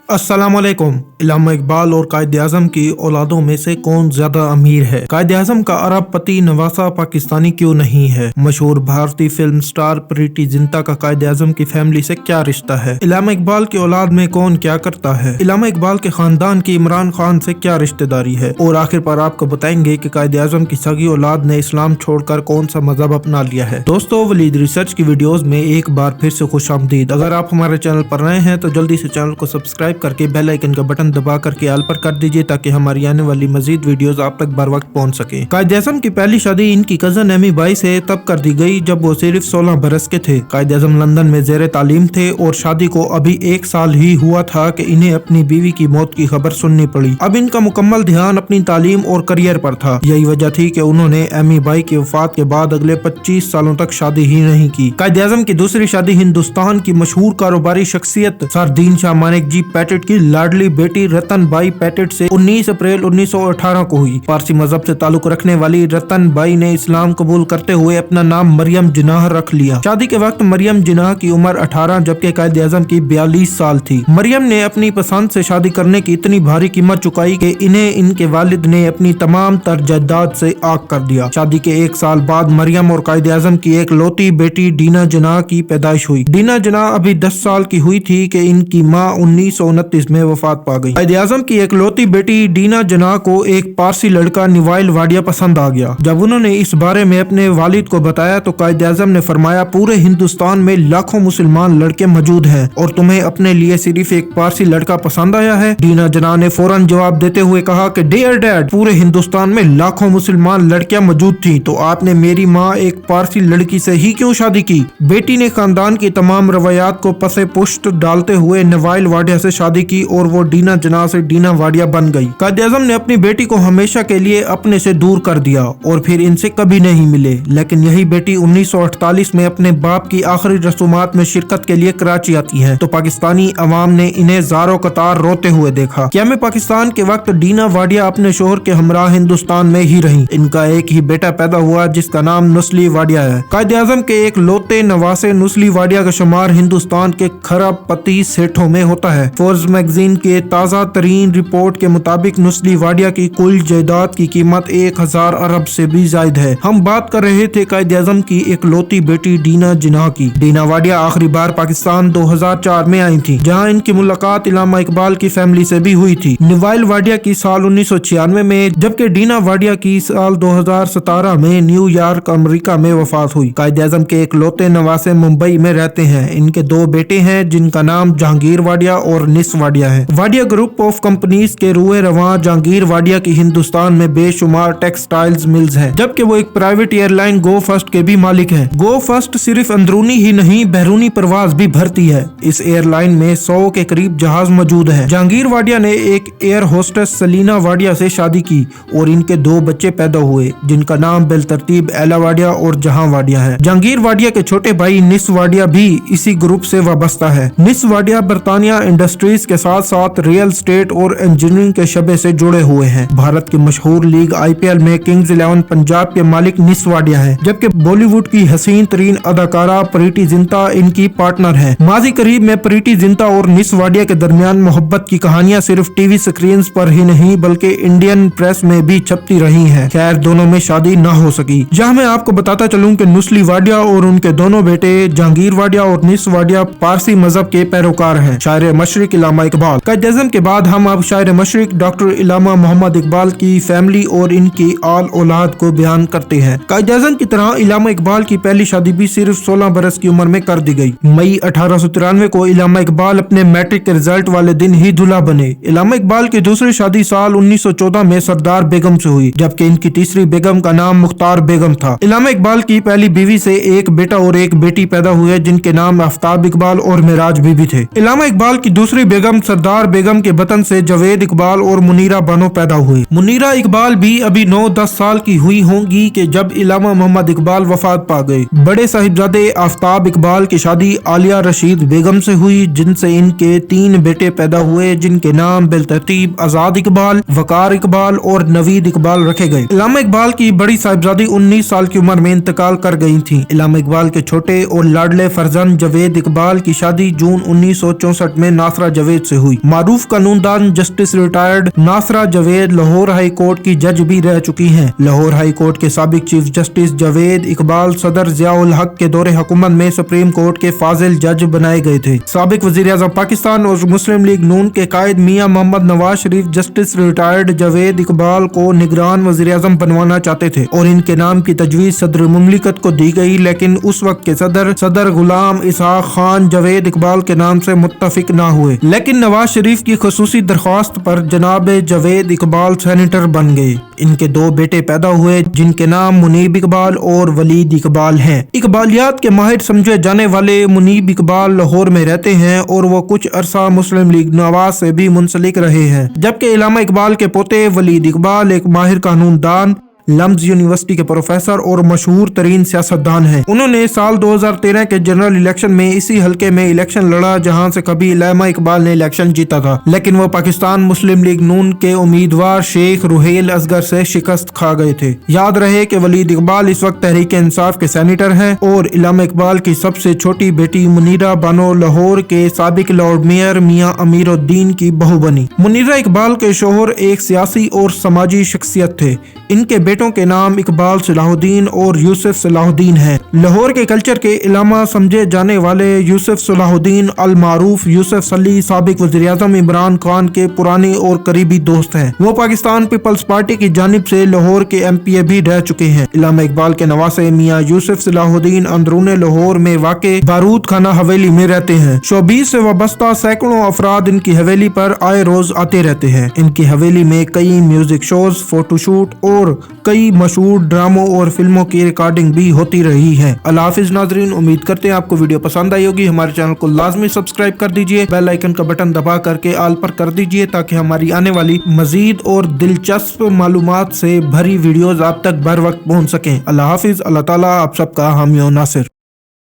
अस्सलामुअलैकुम। इल्लामा इकबाल और कायद-ए-आज़म की औलादों में से कौन ज्यादा अमीर है? कायद-ए-आज़म का अरबपति नवासा पाकिस्तानी क्यों नहीं है? मशहूर भारतीय फिल्म स्टार प्रीति जिंटा का कायद-ए-आज़म की फैमिली से क्या रिश्ता है? इल्लामा इकबाल की औलाद में कौन क्या करता है? इल्लामा इकबाल के खानदान की इमरान खान से क्या रिश्तेदारी है? और आखिर पर आपको बताएंगे कि कायद-ए-आज़म की सगी औलाद ने इस्लाम छोड़कर कौन सा मजहब अपना लिया है। दोस्तों, वलीद रिसर्च की वीडियोस में एक बार फिर से खुशामदीद। अगर आप हमारे चैनल पर नए हैं तो जल्दी से चैनल को सब्सक्राइब करके बेल आइकन का बटन दबा करके आल पर कर दीजिए ताकि हमारी आने वाली मजीद वीडियोस आप तक बर वक्त पहुंच सके। कायद-ए-आज़म की पहली शादी इनकी कजन एमी बाई से तब कर दी गई जब वो सिर्फ 16 बरस के थे। कायद-ए-आज़म लंदन में जेर तालीम थे और शादी को अभी 1 साल ही हुआ था कि इन्हें अपनी बीवी की मौत की खबर सुननी पड़ी। अब इनका मुकम्मल ध्यान अपनी तालीम और करियर पर था। यही वजह थी कि उन्होंने एमी बाई की वफात के बाद अगले 25 सालों तक शादी ही नहीं की। कायद-ए-आज़म की दूसरी शादी हिंदुस्तान की मशहूर कारोबारी शख्सियत सर दीन शाह मानेक जी पैटेट की लाडली बेटी रतन बाई पैटेट से 19 अप्रैल 1918 को हुई। पारसी मजहब से ताल्लुक रखने वाली रतन बाई ने इस्लाम कबूल करते हुए अपना नाम मरियम जिनाह रख लिया। शादी के वक्त मरियम जिनाह की उम्र 18 जबकि कायद-ए-आज़म की 42 साल थी। मरियम ने अपनी पसंद से शादी करने की इतनी भारी कीमत चुकाई कि इन्हें इनके वालिद ने अपनी तमाम तर जायदाद से आग कर दिया। शादी के 1 साल बाद मरियम और कायद-ए-आज़म की एक लौती बेटी डीना जिनाह की पैदाइश हुई। डीना जिनाह अभी 10 साल की हुई थी कि इनकी माँ 1929 में वफात पा गई। कायद-ए-आज़म की एक लौती बेटी डीना जिनाह को एक पारसी लड़का निवाइल वाडिया पसंद आ गया। जब उन्होंने इस बारे में अपने वालिद को बताया तो कायद-ए-आज़म ने फरमाया, पूरे हिंदुस्तान में लाखों मुसलमान लड़के मौजूद हैं और तुम्हें अपने लिए सिर्फ एक पारसी लड़का पसंद आया है। डीना जिनाह ने फौरन जवाब देते हुए कहा कि डियर डैड, पूरे हिंदुस्तान में लाखों मुसलमान लड़कियां मौजूद थी तो आपने मेरी माँ एक पारसी लड़की से ही क्यों शादी की? बेटी ने खानदान की तमाम रवायात को पसे पुष्ट डालते हुए निवाइल वाडिया से शादी की और वो डीना जिनाह से डीना वाडिया बन गई। कायद-ए-आज़म ने अपनी बेटी को हमेशा के लिए अपने से दूर कर दिया और फिर इनसे कभी नहीं मिले। लेकिन यही बेटी 1948 में अपने बाप की आखिरी रसूमात में शिरकत के लिए कराची आती है तो पाकिस्तानी अवाम ने इन्हें ज़ारो कतार रोते हुए देखा। क़याम पाकिस्तान के वक्त डीना वाडिया अपने शोहर के हमरा हिंदुस्तान में ही रही। इनका एक ही बेटा पैदा हुआ जिसका नाम नुस्ली वाडिया है। कायद-ए-आज़म के एक लौते नवासे नुस्ली वाडिया का शुमार हिंदुस्तान के खरबपति सेठों में होता है। फोर्ब्स मैगजीन के ताज़ा तरीन रिपोर्ट के मुताबिक नुस्ली वाडिया की कुल जायदाद की कीमत 1000 अरब से भी ज्यादा है। हम बात कर रहे थे कायद-ए-आज़म की एक लौती बेटी डीना जिनाह की। डीना वाडिया आखिरी बार पाकिस्तान 2004 में आई थी जहां इनकी मुलाकात इल्लामा इकबाल की फैमिली से भी हुई थी। निवाइल वाडिया की साल 1996 में जबकि डीना वाडिया की साल 2017 में न्यूयॉर्क अमेरिका में वफात हुई। कायद-ए-आज़म के एक लौते नवासे मुंबई में रहते हैं। इनके 2 बेटे हैं जिनका नाम जहांगीर वाडिया और निस वाडिया है। वाडिया ग्रुप ऑफ कंपनीज के रूए रवां जहांगीर वाडिया की हिंदुस्तान में बेशुमार टेक्सटाइल्स मिल्स हैं जबकि वो एक प्राइवेट एयरलाइन गो फर्स्ट के भी मालिक हैं। गो फर्स्ट सिर्फ अंदरूनी ही नहीं बैरूनी परवाज भी भरती है। इस एयरलाइन में 100 के करीब जहाज मौजूद हैं। जहांगीर वाडिया ने एक एयर होस्टेस सलीना वाडिया से शादी की और इनके 2 बच्चे पैदा हुए जिनका नाम बिलतरतीब एला वाडिया और जहां वाडिया है। जहांगीर वाडिया के छोटे भाई निस वाडिया भी इसी ग्रुप से वाबस्ता है। निस वाडिया बरतानिया इंडस्ट्रीज के साथ साथ रियल स्टेट और इंजीनियरिंग के शबे से जुड़े हुए हैं। भारत की मशहूर लीग IPL में किंग्स 11 पंजाब के मालिक निस वाडिया है जबकि बॉलीवुड की हसीन तरीन अदाकारा प्रीति जिंटा इनकी पार्टनर है। माजी करीब में प्रीति जिंटा और निस वाडिया के दरमियान मोहब्बत की कहानियां सिर्फ टीवी स्क्रीन पर ही नहीं बल्कि इंडियन प्रेस में भी छपती रही है। खैर, दोनों में शादी न हो सकी। जहाँ मैं आपको बताता चलूँ कि नुस्ली वाडिया और उनके दोनों बेटे जहांगीर वाडिया और निस वाडिया पारसी मजहब के पैरोकार हैं। शायर मशरिक इल्लामा इकबाल। कायद-ए-आज़म के बाद हम अब शायर मशरिक डॉक्टर इल्लामा मोहम्मद इकबाल की फैमिली और इनकी आल औलाद को बयान करते हैं। कायद-ए-आज़म की तरह इल्लामा इकबाल की पहली शादी भी सिर्फ 16 बरस की उम्र में कर दी गई। मई 1893 को इल्लामा इकबाल अपने मैट्रिक के रिजल्ट वाले दिन ही दूल्हा बने। इल्लामा इकबाल की दूसरी शादी साल 1914 में सरदार बेगम से हुई जबकि इनकी तीसरी बेगम का नाम मुख्तार बेगम था। इल्लामा इकबाल की पहली बीवी से एक बेटा और एक बेटी पैदा हुए जिनके नाम आफ्ताब इकबाल और मिराज बीबी थे। इल्लामा इकबाल की दूसरी बेगम सरदार बेगम के बतन से जवेद इकबाल और मुनीरा बानो पैदा हुए। मुनीरा इकबाल भी अभी 9-10 साल की हुई होंगी कि जब इल्लामा मोहम्मद इकबाल वफात पा गए। बड़े साहिबजादे आफ्ताब इकबाल की शादी आलिया रशीद बेगम से हुई जिनसे इनके 3 बेटे पैदा हुए जिनके नाम बिलतरतीब आजाद इकबाल, वकार इकबाल और नवीद इकबाल रखे गए। इल्लामा इकबाल की बड़ी साहिबजादी 19 साल की उम्र में इंतकाल कर गई थी। इल्लामा इकबाल के छोटे और लाडले फरजंद जवेद इकबाल की शादी जून 1964 में नासरा جاوید سے ہوئی۔ معروف قانون دان justice retired Nasira Javed Lahore high court کی جج بھی رہ چکی ہیں۔ لاہور ہائی کورٹ کے سابق چیف جسٹس جاوید اقبال صدر ضیاء الحق کے دور حکومت میں سپریم کورٹ کے فاضل جج بنائے گئے تھے۔ سابق وزیر اعظم پاکستان اور مسلم لیگ نون کے قائد میاں محمد نواز شریف جسٹس ریٹائرڈ جاوید اقبال کو نگران وزیر اعظم بنوانا چاہتے تھے اور ان کے نام کی تجویز صدر مملکت کو دی گئی، لیکن اس وقت کے صدر غلام اسحاق خان جاوید اقبال کے نام سے متفق نہ ہوئے، لیکن نواز شریف کی خصوصی درخواست پر جناب جاوید اقبال سینیٹر بن گئے۔ ان کے دو بیٹے پیدا ہوئے جن کے نام منیب اقبال اور ولید اقبال ہیں۔ اقبالیات کے ماہر سمجھے جانے والے منیب اقبال لاہور میں رہتے ہیں اور وہ کچھ عرصہ مسلم لیگ نواز سے بھی منسلک رہے ہیں، جبکہ علامہ اقبال کے پوتے ولید اقبال ایک ماہر قانون دان، لمز یونیورسٹی کے پروفیسر اور مشہور ترین سیاستدان ہیں۔ انہوں نے سال 2013 کے جنرل الیکشن میں اسی حلقے میں الیکشن لڑا جہاں سے کبھی علامہ اقبال نے الیکشن جیتا تھا، لیکن وہ پاکستان مسلم لیگ نون کے امیدوار شیخ روہیل اصغر سے شکست کھا گئے تھے۔ یاد رہے کہ ولید اقبال اس وقت تحریک انصاف کے سینیٹر ہیں اور علامہ اقبال کی سب سے چھوٹی بیٹی منیرہ بانو لاہور کے سابق لارڈ میئر میاں امیر الدین کی بہو بنی۔ منیرہ اقبال کے شوہر ایک سیاسی اور سماجی شخصیت تھے۔ ان کے بیٹوں کے نام اقبال صلاح الدین اور یوسف صلاح الدین ہیں۔ لاہور کے کلچر کے علامہ سمجھے جانے والے یوسف صلاح الدین المعروف یوسف صلی سابق وزیر اعظم عمران خان کے پرانے اور قریبی دوست ہیں۔ وہ پاکستان پیپلز پارٹی کی جانب سے لاہور کے MP بھی رہ چکے ہیں۔ علامہ اقبال کے نواسے میاں یوسف صلاح الدین اندرون لاہور میں واقع بارود خانہ حویلی میں رہتے ہیں۔ شوبیز سے وابستہ سینکڑوں افراد ان کی حویلی پر آئے روز آتے رہتے ہیں۔ ان کی حویلی میں کئی میوزک شوز، فوٹو شوٹ اور کئی مشہور ڈراموں اور فلموں کی ریکارڈنگ بھی ہوتی رہی ہے۔ اللہ حافظ ناظرین، امید کرتے ہیں آپ کو ویڈیو پسند آئی ہوگی۔ ہمارے چینل کو لازمی سبسکرائب کر دیجئے، بیل آئیکن کا بٹن دبا کر کے آل پر کر دیجئے تاکہ ہماری آنے والی مزید اور دلچسپ معلومات سے بھری ویڈیوز آپ تک بر وقت پہنچ سکیں۔ اللہ حافظ، اللہ تعالیٰ آپ سب کا حامی و ناصر۔